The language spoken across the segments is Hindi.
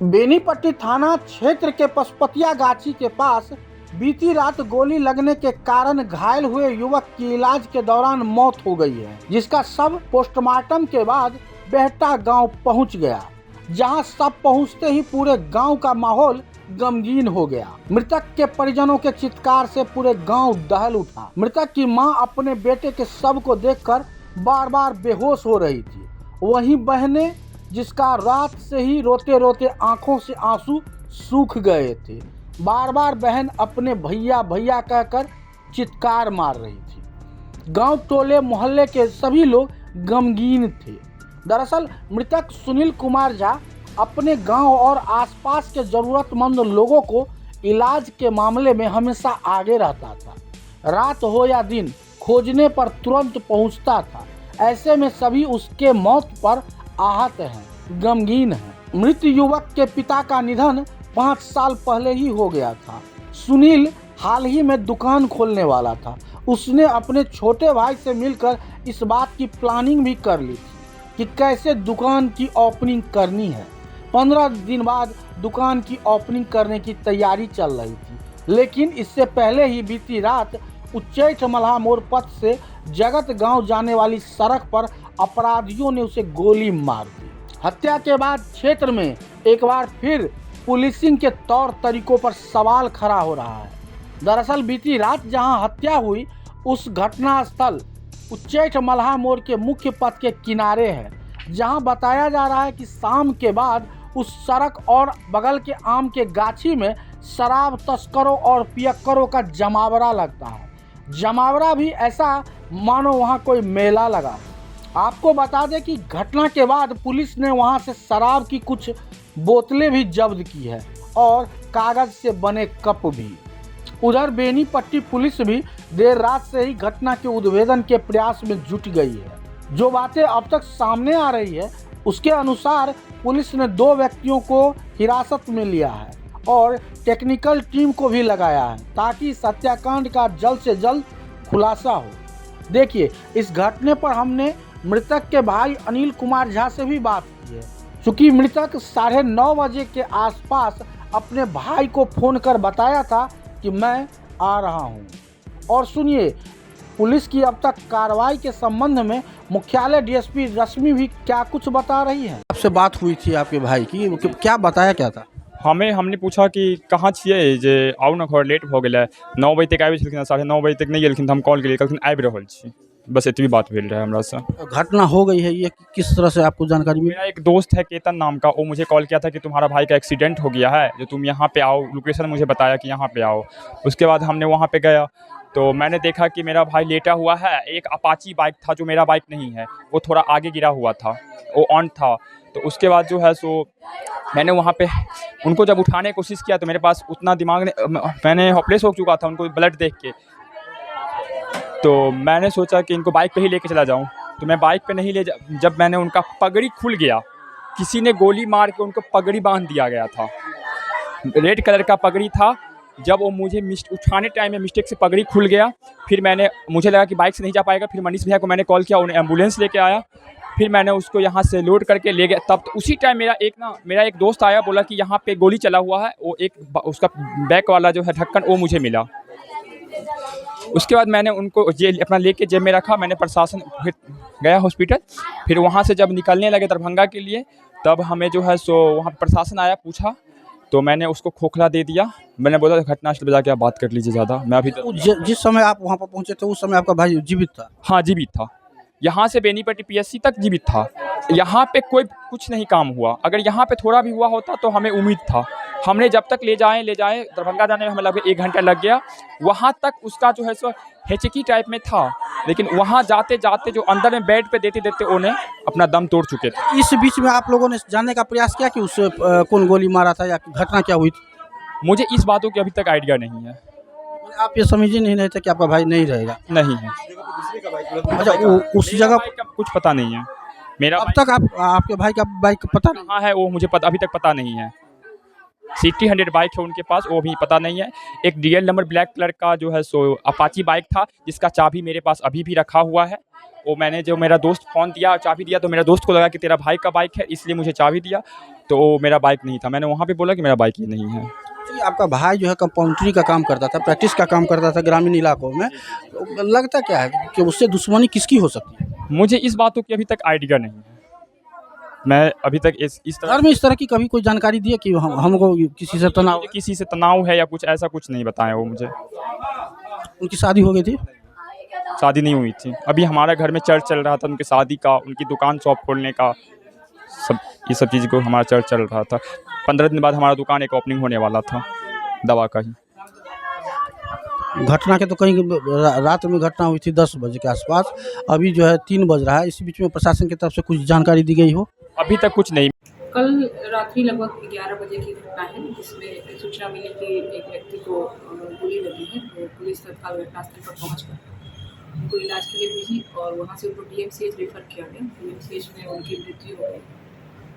बेनीपट्टी थाना क्षेत्र के पशुपतिया गाछी के पास बीती रात गोली लगने के कारण घायल हुए युवक की इलाज के दौरान मौत हो गई है, जिसका शव पोस्टमार्टम के बाद बेहटा गांव पहुंच गया, जहां शव पहुंचते ही पूरे गांव का माहौल गमगीन हो गया। मृतक के परिजनों के चित्कार से पूरे गांव दहल उठा। मृतक की मां अपने बेटे के शव को देखकर बार बार बेहोश हो रही थी। वहीं बहनें, जिसका रात से ही रोते रोते आंखों से आंसू सूख गए थे, बार बार बहन अपने भैया भैया कहकर चित्कार मार रही थी। गांव टोले मोहल्ले के सभी लोग गमगीन थे। दरअसल मृतक सुनील कुमार झा अपने गांव और आसपास के जरूरतमंद लोगों को इलाज के मामले में हमेशा आगे रहता था। रात हो या दिन खोजने पर तुरंत पहुंचता था। ऐसे में सभी उसके मौत पर आहत हैं, गमगीन हैं। मृत युवक के पिता का निधन 5 साल पहले ही हो गया था। सुनील हाल ही में दुकान खोलने वाला था। उसने अपने छोटे भाई से मिलकर इस बात की प्लानिंग भी कर ली थी कि कैसे दुकान की ओपनिंग करनी है। 15 दिन बाद दुकान की ओपनिंग करने की तैयारी चल रही थी, लेकिन इससे पहले ही बीती रात उच्चैठ मल्हा मोड़ पथ से जगत गांव जाने वाली सड़क पर अपराधियों ने उसे गोली मार दी। हत्या के बाद क्षेत्र में एक बार फिर पुलिसिंग के तौर तरीकों पर सवाल खड़ा हो रहा है। दरअसल बीती रात जहां हत्या हुई, उस घटना स्थल उच्चैठ मल्हा मोड़ के मुख्य पथ के किनारे है, जहां बताया जा रहा है कि शाम के बाद उस सड़क और बगल के आम के गाछी में शराब तस्करों और पियक्करों का जमावड़ा लगता है। जमावड़ा भी ऐसा मानो वहां कोई मेला लगा। आपको बता दें कि घटना के बाद पुलिस ने वहां से शराब की कुछ बोतलें भी जब्त की है और कागज से बने कप भी। उधर बेनीपट्टी पुलिस भी देर रात से ही घटना के उद्भेदन के प्रयास में जुट गई है। जो बातें अब तक सामने आ रही है, उसके अनुसार पुलिस ने 2 व्यक्तियों को हिरासत में लिया है और टेक्निकल टीम को भी लगाया है, ताकि इस हत्याकांड का जल्द से जल्द खुलासा हो। देखिए, इस घटने पर हमने मृतक के भाई अनिल कुमार झा से भी बात की है, क्योंकि मृतक 9:30 बजे के आसपास अपने भाई को फोन कर बताया था कि मैं आ रहा हूं। और सुनिए, पुलिस की अब तक कार्रवाई के संबंध में मुख्यालय डीएसपी रश्मि भी क्या कुछ बता रही है। आपसे बात हुई थी आपके भाई की, क्या बताया क्या था? हमने पूछा कि कहाँ छिए जे आउ ना, घर लेट हो गया, 9 बजे तक आबे छलखिन, 9:30 बजे तक नहीं एलखिन, हम कॉल केलिए, कहलखिन आबि रहल छी। बस इतनी बात भेल रहा है हमरा से। घटना हो गई है, ये किस तरह से आपको जानकारी मिली? मेरा एक दोस्त है केतन नाम का, वो मुझे कॉल किया था कि तुम्हारा भाई का एक्सीडेंट हो गया है, जो तुम यहाँ पे आओ। लोकेशन मुझे बताया कि यहाँ पे आओ। उसके बाद हमने वहाँ पे गया तो मैंने देखा कि मेरा भाई लेटा हुआ है। एक अपाची बाइक था, जो मेरा बाइक नहीं है, वो थोड़ा आगे गिरा हुआ था, वो ऑन था। तो उसके बाद जो है सो मैंने वहाँ पे उनको जब उठाने की कोशिश किया तो मेरे पास उतना दिमाग ने, मैंने हॉपलेस हो चुका था उनको ब्लड देख के। तो मैंने सोचा कि इनको बाइक पे ही लेके चला जाऊं। तो मैं बाइक पे नहीं जब मैंने उनका पगड़ी खुल गया, किसी ने गोली मार के उनको पगड़ी बांध दिया गया था। रेड कलर का पगड़ी था। जब वो मुझे उठाने टाइम में मिस्टेक से पगड़ी खुल गया, फिर मुझे लगा कि बाइक से नहीं जा पाएगा। फिर मनीष भैया को मैंने कॉल किया, उन्हें एम्बुलेंस लेके आया। फिर मैंने उसको यहाँ से लोड करके ले गया। तब तो उसी टाइम मेरा एक दोस्त आया, बोला कि यहाँ पे गोली चला हुआ है। वो उसका बैक वाला जो है ढक्कन, वो मुझे मिला। उसके बाद मैंने उनको जेल अपना लेके जेब में रखा। मैंने प्रशासन फिर गया हॉस्पिटल। फिर वहाँ से जब निकलने लगे दरभंगा के लिए, तब हमें जो है सो वहाँ प्रशासन आया, पूछा तो मैंने उसको खोखला दे दिया। मैंने बोला घटनास्थल पे जाके आप बात कर लीजिए ज़्यादा। मैं अभी जिस समय आप वहाँ पर पहुँचे थे, उस समय आपका भाई जीवित था? हाँ, जीवित था। यहाँ से बेनीपट्टी पीएससी तक जीवित था। यहाँ पे कुछ नहीं काम हुआ। अगर यहाँ पे थोड़ा भी हुआ होता तो हमें उम्मीद था। हमने जब तक ले जाए दरभंगा जाने में हमें लगभग 1 घंटा लग गया। वहाँ तक उसका जो है सो हेचकी टाइप में था, लेकिन वहाँ जाते जाते जो अंदर में बेड पे देते देते उन्हें अपना दम तोड़ चुके थे। इस बीच में आप लोगों ने जानने का प्रयास किया कि उसे कौन गोली मारा था या घटना क्या हुई थी? मुझे इस बातों की अभी तक आइडिया नहीं है। आप ये समझ ही नहीं रहे थे कि आपका भाई नहीं रहेगा? नहीं है। अच्छा, उस जगह कुछ पता नहीं है मेरा। अब तक आपके भाई का बाइक पता कहाँ है वो मुझे अभी तक पता नहीं है। सिटी 100 बाइक है उनके पास, वो भी पता नहीं है। एक DL नंबर ब्लैक कलर का जो है सो अपाची बाइक था, जिसका चाबी मेरे पास अभी भी रखा हुआ है। वो मैंने जो मेरा दोस्त फ़ोन दिया, चाबी दिया, तो मेरा दोस्त को लगा कि तेरा भाई का बाइक है, इसलिए मुझे चाबी दिया, तो वो मेरा बाइक नहीं था। मैंने वहाँ पे बोला कि मेरा बाइक ये नहीं है। जी, आपका भाई जो है कंपाउंड्री का काम करता था, प्रैक्टिस का काम करता था ग्रामीण इलाकों में, तो लगता क्या है कि उससे दुश्मनी किसकी हो सकती है? मुझे इस बातों की अभी तक आइडिया नहीं है। मैं अभी तक इस तरह घर में इस तरह की कभी कोई जानकारी दी है कि हमको किसी से तनाव मुझे किसी से तनाव है या कुछ ऐसा कुछ नहीं बताया वो मुझे। उनकी शादी हो गई थी? शादी नहीं हुई थी। अभी हमारा घर में चर्च चल रहा था उनकी शादी का, उनकी दुकान शॉप खोलने का, सब ये सब चीज़ को हमारा चर्च चल रहा था। 15 दिन बाद हमारा दुकान एक ओपनिंग होने वाला था, दवा का ही। घटना के तो कहीं रात में घटना हुई थी 10 बजे के आसपास, अभी जो है 3 बज रहा है, इसी बीच में प्रशासन की तरफ से कुछ जानकारी दी गई हो? अभी तक कुछ नहीं। कल रात्रि लगभग 11 बजे की घटना है, जिसमें सूचना मिली कि एक व्यक्ति को गोली लगी है। तो पुलिस तत्काल घटनास्थल पर पहुंचकर उनको इलाज के लिए भेजी और वहां से उनको DMCH रेफर किया गया। DMCH में उनकी मृत्यु हो गई।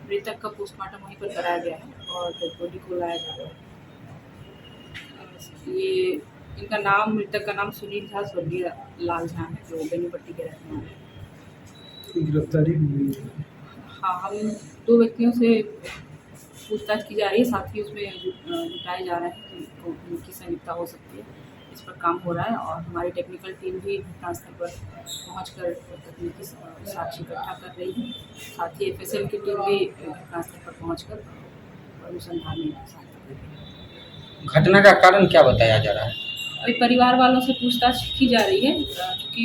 मृतक का पोस्टमार्टम वहीं पर कराया गया है और डेड बॉडी को लाया जा रहा है। ये इनका नाम, मृतक का नाम सुनील झा, स्वर्गीय लाल झा है, जो बेनीपट्टी के रहने वाले हैं। गिरफ्तारी हुई है। हाँ, हम 2 व्यक्तियों से पूछताछ की जा रही है, साथ ही उसमें जुटाए जा रहे हैं कि उनकी संलिप्तता हो सकती है। इस पर काम हो रहा है और हमारी टेक्निकल टीम भी घटनास्थल पर पहुंचकर तकनीकी साक्ष्य इकट्ठा कर रही है। साथ ही FSL की टीम भी घटनास्थल पर पहुंचकर अनुसंधान में सहायता कर रही है। घटना का कारण क्या बताया जा रहा है? अभी परिवार वालों से पूछताछ की जा रही है, क्योंकि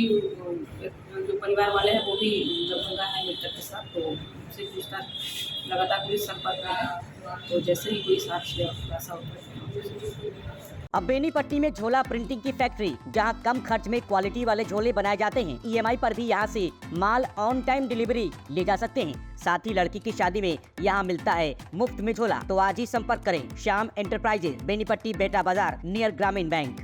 जो परिवार वाले हैं वो भी दरभंगा है मृतक के साथ, तो उनसे पूछताछ लगातार पुलिस संपर्क में है। तो जैसे ही कोई साक्ष्य ऐसा होता है। अब बेनीपट्टी में झोला प्रिंटिंग की फैक्ट्री, जहां कम खर्च में क्वालिटी वाले झोले बनाए जाते हैं। EMI पर भी यहां से माल ऑन टाइम डिलीवरी ले जा सकते हैं। साथ ही लड़की की शादी में यहां मिलता है मुफ्त में झोला। तो आज ही संपर्क करें श्याम एंटरप्राइजेज, बेनीपट्टी, बेटा बाजार, नियर ग्रामीण बैंक।